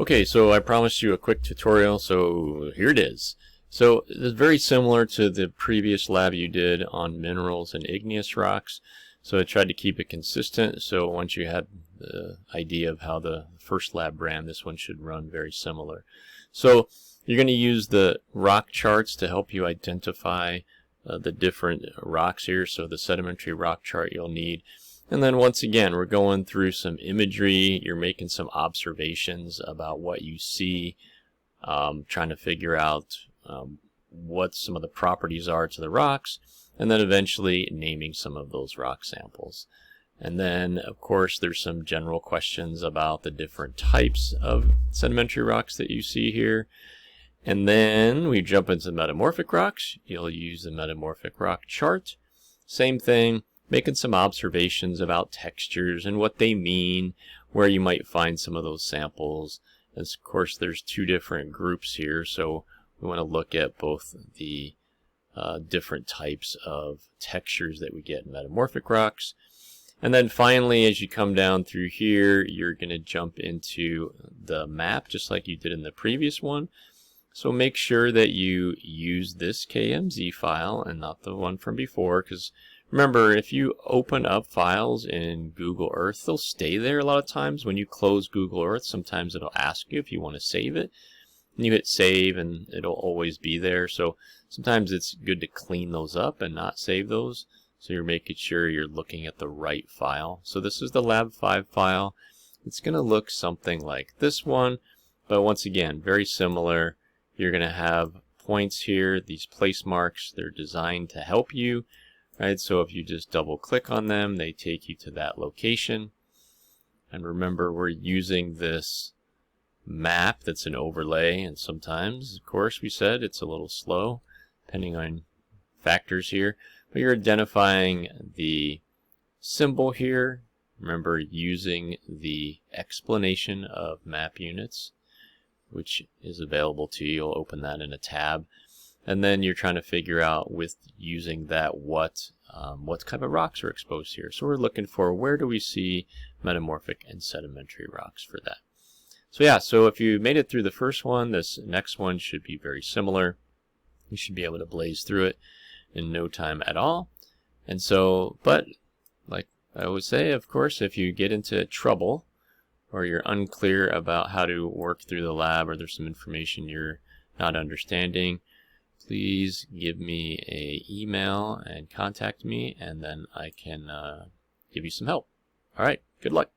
Okay, so I promised you a quick tutorial, so here it is. So it's very similar to the previous lab you did on minerals and igneous rocks. So I tried to keep it consistent, so once you had the idea of how the first lab ran, this one should run very similar. So you're going to use the rock charts to help you identify the different rocks here. So the sedimentary rock chart you'll need. And then once again, we're going through some imagery. You're making some observations about what you see, trying to figure out what some of the properties are to the rocks, and then eventually naming some of those rock samples. And then, of course, there's some general questions about the different types of sedimentary rocks that you see here. And then we jump into metamorphic rocks. You'll use the metamorphic rock chart. Same thing. Making some observations about textures and what they mean, where you might find some of those samples. And of course, there's two different groups here, so we want to look at both the different types of textures that we get in metamorphic rocks. And then finally, as you come down through here, you're going to jump into the map, just like you did in the previous one. So make sure that you use this KMZ file and not the one from before, because remember, if you open up files in Google Earth, they'll stay there a lot of times. When you close Google Earth, sometimes it'll ask you if you want to save it. And you hit save and it'll always be there. So sometimes it's good to clean those up and not save those. So you're making sure you're looking at the right file. So this is the Lab 5 file. It's going to look something like this one. But once again, very similar. You're going to have points here, these place marks. They're designed to help you. Right, so if you just double click on them, they take you to that location. And remember, we're using this map that's an overlay, and sometimes, of course, we said it's a little slow, depending on factors here. But you're identifying the symbol here. Remember, using the explanation of map units, which is available to you. You'll open that in a tab. And then you're trying to figure out, with using that, what kind of rocks are exposed here. So we're looking for, where do we see metamorphic and sedimentary rocks for that. So yeah, so if you made it through the first one, this next one should be very similar. You should be able to blaze through it in no time at all. And so, but like I always say, of course, if you get into trouble or you're unclear about how to work through the lab, or there's some information you're not understanding, please give me an email and contact me, and then I can give you some help. All right, good luck.